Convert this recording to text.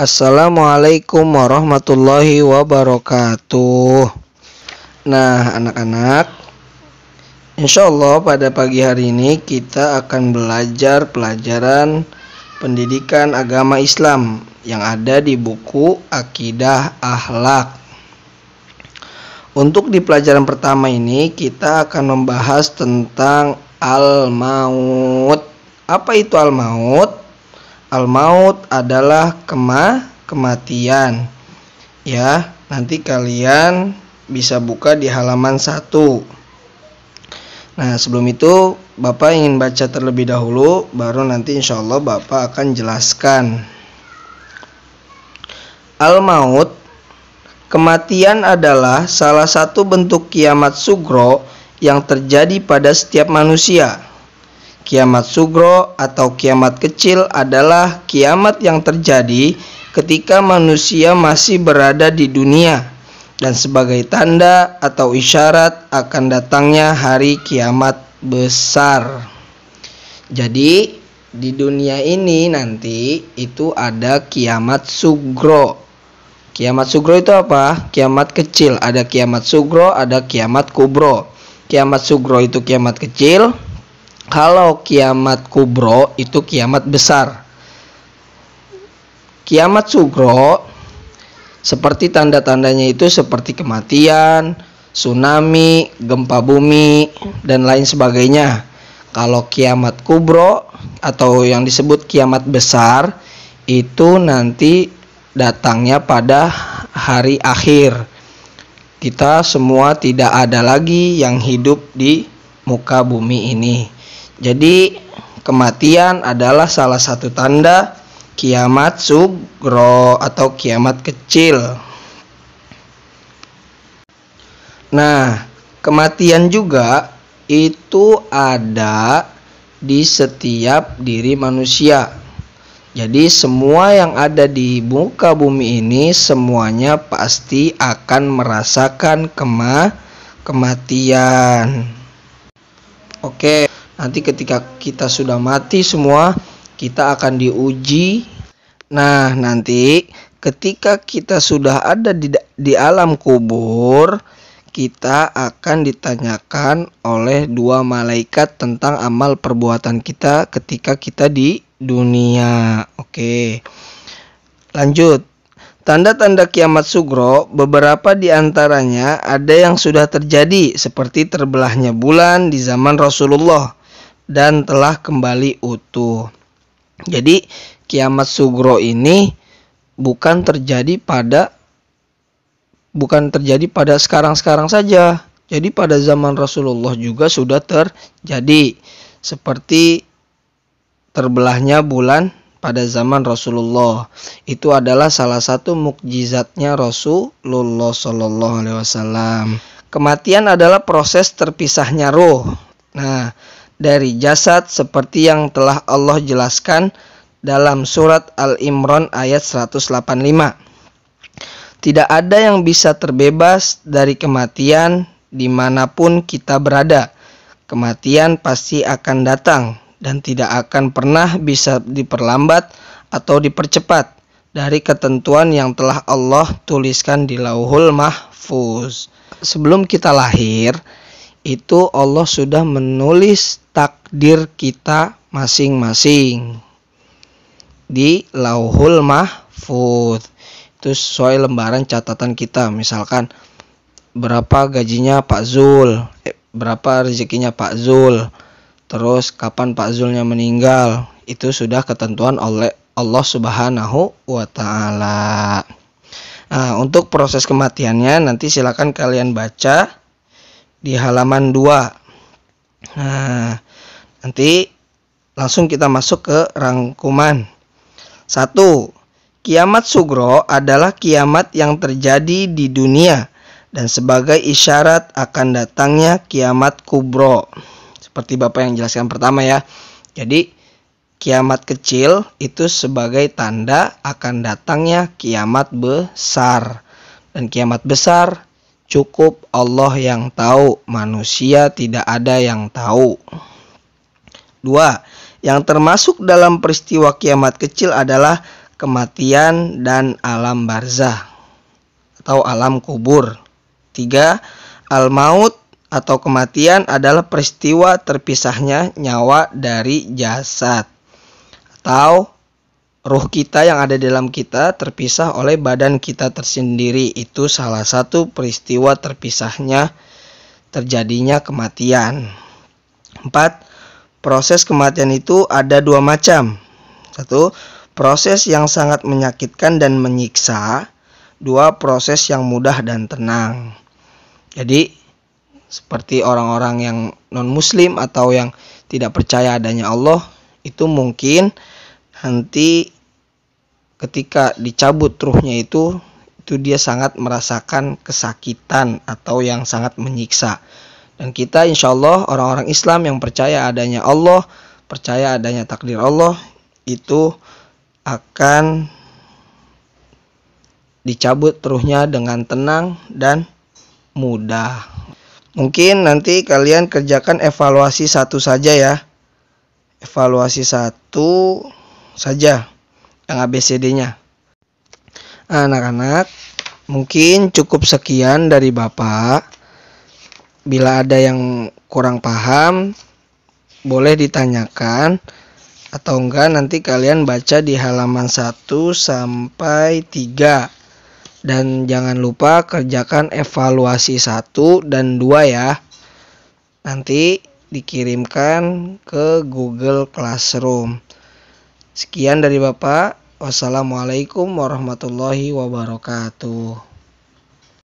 Assalamualaikum warahmatullahi wabarakatuh. Nah, anak-anak, insya Allah pada pagi hari ini kita akan belajar pelajaran pendidikan agama Islam yang ada di buku Akidah Akhlak. Untuk di pelajaran pertama ini kita akan membahas tentang al-maut. Apa itu al-maut? Al-maut adalah kematian. Ya, nanti kalian bisa buka di halaman 1. Nah, sebelum itu Bapak ingin baca terlebih dahulu, baru nanti insya Allah Bapak akan jelaskan. Al-maut, kematian adalah salah satu bentuk kiamat sugro yang terjadi pada setiap manusia. Kiamat sugro atau kiamat kecil adalah kiamat yang terjadi ketika manusia masih berada di dunia dan sebagai tanda atau isyarat akan datangnya hari kiamat besar. Jadi di dunia ini nanti itu ada kiamat sugro. Kiamat sugro itu apa? Kiamat kecil. Ada kiamat sugro, ada kiamat kubro. Kiamat sugro itu kiamat kecil. Kalau kiamat kubro itu kiamat besar. Kiamat sugro seperti tanda-tandanya itu seperti kematian, tsunami, gempa bumi, dan lain sebagainya. Kalau kiamat kubro atau yang disebut kiamat besar itu nanti datangnya pada hari akhir. Kita semua tidak ada lagi yang hidup di muka bumi ini. Jadi kematian adalah salah satu tanda kiamat sugro atau kiamat kecil. Nah, kematian juga itu ada di setiap diri manusia. Jadi semua yang ada di muka bumi ini semuanya pasti akan merasakan kematian. Oke. Nanti ketika kita sudah mati semua, kita akan diuji. Nah, nanti ketika kita sudah ada di alam kubur, kita akan ditanyakan oleh dua malaikat tentang amal perbuatan kita ketika kita di dunia. Oke. Lanjut. Tanda-tanda kiamat sugro, beberapa di antaranya ada yang sudah terjadi seperti terbelahnya bulan di zaman Rasulullah dan telah kembali utuh. Jadi kiamat sugro ini bukan terjadi pada sekarang-sekarang saja. Jadi pada zaman Rasulullah juga sudah terjadi, seperti terbelahnya bulan pada zaman Rasulullah. Itu adalah salah satu mukjizatnya Rasulullah SAW. Kematian adalah proses terpisahnya ruh. Nah, dari jasad seperti yang telah Allah jelaskan dalam surat Al-Imran ayat 185. Tidak ada yang bisa terbebas dari kematian dimanapun kita berada. Kematian pasti akan datang dan tidak akan pernah bisa diperlambat atau dipercepat dari ketentuan yang telah Allah tuliskan di Lauhul Mahfuz. Sebelum kita lahir, itu Allah sudah menulis takdir kita masing-masing di Lauhul Mahfuz. Itu sesuai lembaran catatan kita. Misalkan berapa gajinya Pak Zul, berapa rezekinya Pak Zul, terus kapan Pak Zulnya meninggal. Itu sudah ketentuan oleh Allah Subhanahu wa Ta'ala. Nah, untuk proses kematiannya nanti silakan kalian baca di halaman 2. Nah, nanti langsung kita masuk ke rangkuman. 1. Kiamat sugro adalah kiamat yang terjadi di dunia dan sebagai isyarat akan datangnya kiamat kubro. Seperti Bapak yang jelaskan pertama ya. Jadi kiamat kecil itu sebagai tanda akan datangnya kiamat besar. Dan kiamat besar cukup Allah yang tahu, manusia tidak ada yang tahu. 2. Yang termasuk dalam peristiwa kiamat kecil adalah kematian dan alam barzah atau alam kubur. 3. Al-maut atau kematian adalah peristiwa terpisahnya nyawa dari jasad atau ruh kita yang ada dalam kita terpisah oleh badan kita tersendiri. Itu salah satu peristiwa terpisahnya terjadinya kematian. 4. Proses kematian itu ada 2 macam. 1. Proses yang sangat menyakitkan dan menyiksa. 2. Proses yang mudah dan tenang. Jadi seperti orang-orang yang non-muslim atau yang tidak percaya adanya Allah, itu mungkin nanti ketika dicabut ruhnya itu dia sangat merasakan kesakitan atau yang sangat menyiksa. Dan kita insya Allah orang-orang Islam yang percaya adanya Allah, percaya adanya takdir Allah, itu akan dicabut ruhnya dengan tenang dan mudah. Mungkin nanti kalian kerjakan evaluasi 1 saja ya. Evaluasi 1 saja yang ABCD-nya. Anak-anak, mungkin cukup sekian dari Bapak. Bila ada yang kurang paham, boleh ditanyakan. Atau enggak nanti kalian baca di halaman 1 sampai 3. Dan jangan lupa kerjakan evaluasi 1 dan 2 ya. Nanti dikirimkan ke Google Classroom. Sekian dari Bapak. Wassalamualaikum warahmatullahi wabarakatuh.